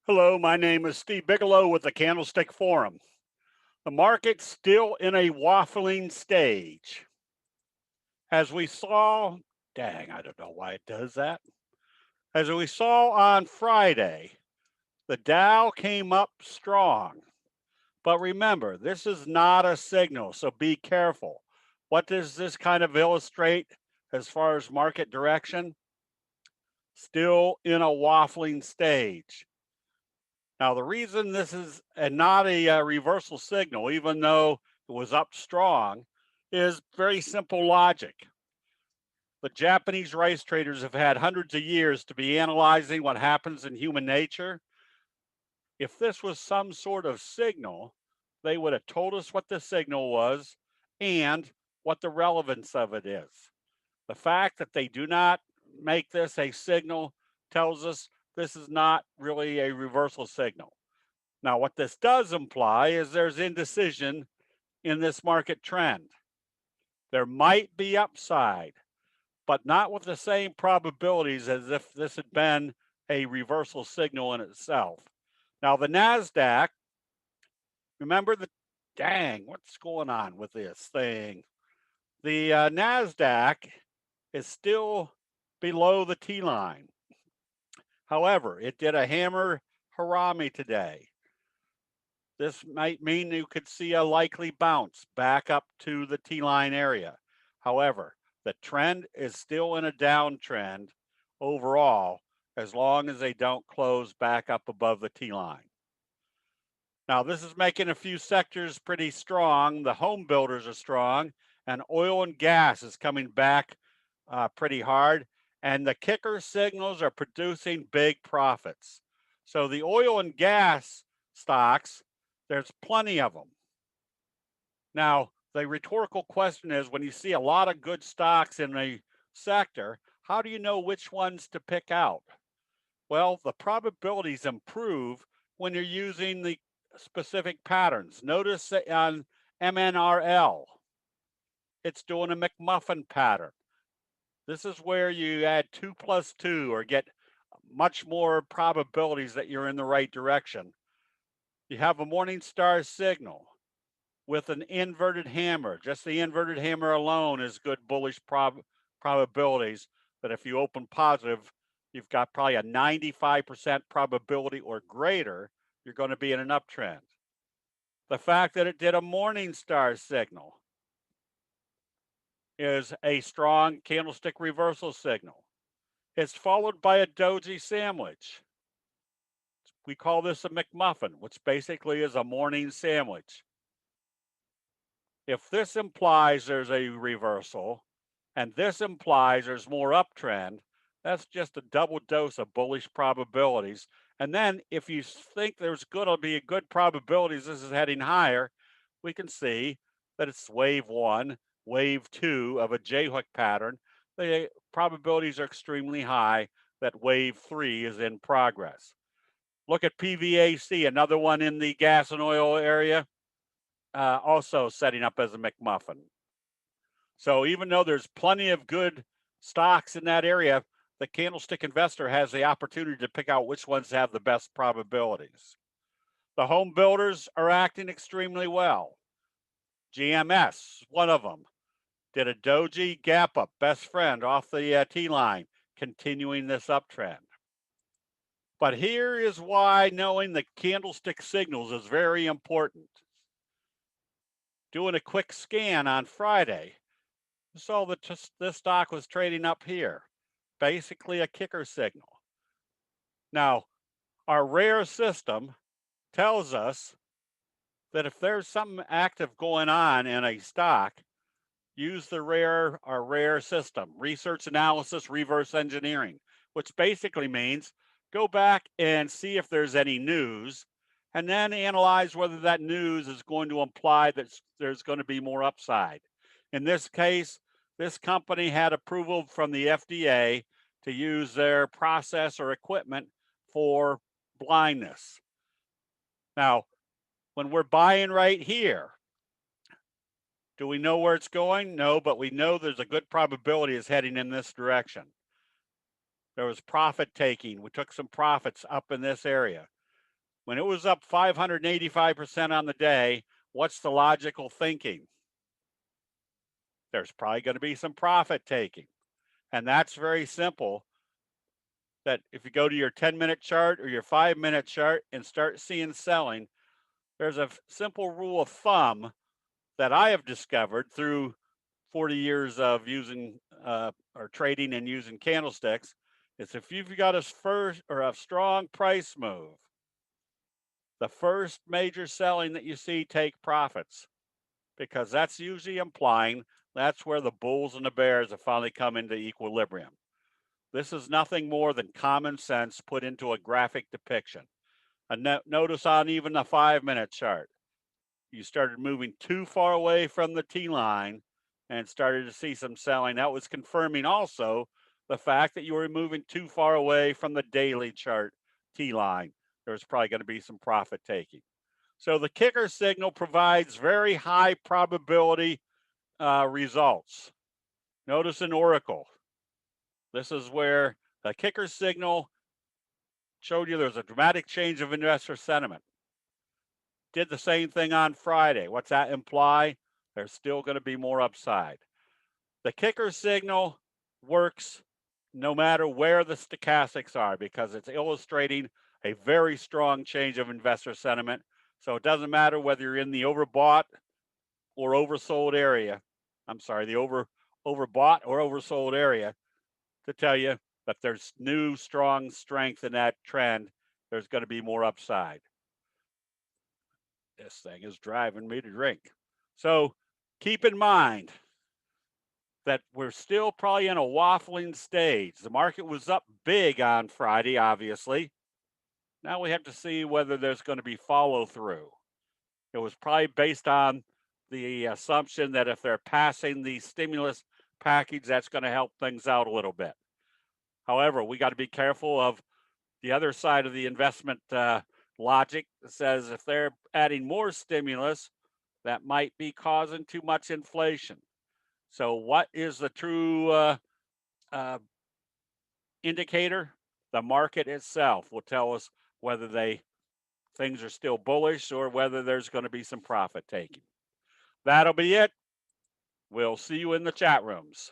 Hello, my name is Steve Bigelow with the Candlestick Forum. The market's still in a waffling stage. As we saw, I don't know why it does that. As we saw on Friday, the Dow came up strong. But remember, this is not a signal, so be careful. What does this kind of illustrate as far as market direction? Still in a waffling stage. Now, the reason this is not a reversal signal, even though it was up strong, is very simple logic. The Japanese rice traders have had hundreds of years to be analyzing what happens in human nature. If this was some sort of signal, they would have told us what the signal was and what the relevance of it is. The fact that they do not make this a signal tells us this is not really a reversal signal. Now, what this does imply is there's indecision in this market trend. There might be upside, but not with the same probabilities as if this had been a reversal signal in itself. Now, the Nasdaq, remember what's going on with this thing? The Nasdaq is still below the T line. However, it did a hammer harami today. This might mean you could see a likely bounce back up to the T-line area. However, the trend is still in a downtrend overall as long as they don't close back up above the T-line. Now, this is making a few sectors pretty strong. The home builders are strong, and oil and gas is coming back pretty hard. And the kicker signals are producing big profits. So the oil and gas stocks, there's plenty of them. Now, the rhetorical question is when you see a lot of good stocks in a sector, how do you know which ones to pick out? Well, the probabilities improve when you're using the specific patterns. Notice on MNRL, it's doing a McMuffin pattern. This is where you add 2 plus 2 or get much more probabilities that you're in the right direction. You have a morning star signal with an inverted hammer. Just the inverted hammer alone is good bullish probabilities that if you open positive, you've got probably a 95% probability or greater you're going to be in an uptrend. The fact that it did a morning star signal is a strong candlestick reversal signal. It's followed by a doji sandwich. We call this a McMuffin, which basically is a morning sandwich. If this implies there's a reversal and this implies there's more uptrend, that's just a double dose of bullish probabilities. And then if you think there's going to be a good probabilities this is heading higher, we can see that it's wave one, wave two of a J-hook pattern. The probabilities are extremely high that wave three is in progress. Look at PVAC, another one in the gas and oil area, also setting up as a McMuffin. So even though there's plenty of good stocks in that area, the candlestick investor has the opportunity to pick out which ones have the best probabilities. The home builders are acting extremely well. GMS, one of them, did a doji gap up, best friend off the T-line, continuing this uptrend. But here is why knowing the candlestick signals is very important. Doing a quick scan on Friday, you saw that this stock was trading up here, basically a kicker signal. Now, our rare system tells us that if there's something active going on in a stock, use the rare system, research analysis, reverse engineering, which basically means go back and see if there's any news and then analyze whether that news is going to imply that there's going to be more upside. In this case, this company had approval from the FDA to use their process or equipment for blindness. Now, when we're buying right here, do we know where it's going? No, but we know there's a good probability it's heading in this direction. There was profit taking. We took some profits up in this area. When it was up 585% on the day, what's the logical thinking? There's probably going to be some profit taking. And that's very simple. That if you go to your 10-minute chart or your 5-minute chart and start seeing selling, there's a simple rule of thumb that I have discovered through 40 years of using or trading and using candlesticks. Is if you've got a strong price move, the first major selling that you see, take profits, because that's usually implying that's where the bulls and the bears have finally come into equilibrium. This is nothing more than common sense put into a graphic depiction. And notice on even the 5-minute chart, you started moving too far away from the T line and started to see some selling. That was confirming also the fact that you were moving too far away from the daily chart T line. There's probably going to be some profit taking. So the kicker signal provides very high probability results. Notice an oracle. This is where the kicker signal showed you there's a dramatic change of investor sentiment. Did the same thing on Friday. What's that imply? There's still going to be more upside. The kicker signal works no matter where the stochastics are because it's illustrating a very strong change of investor sentiment. So it doesn't matter whether you're in the overbought or oversold area. I'm sorry, the overbought or oversold area to tell you that there's new strong strength in that trend. There's going to be more upside. This thing is driving me to drink. So keep in mind that we're still probably in a waffling stage. The market was up big on Friday, obviously. Now we have to see whether there's going to be follow through. It was probably based on the assumption that if they're passing the stimulus package, that's going to help things out a little bit. However, we got to be careful of the other side of the investment logic that says if they're adding more stimulus, that might be causing too much inflation. So what is the true indicator? The market itself will tell us whether things are still bullish or whether there's going to be some profit taking. That'll be it. We'll see you in the chat rooms.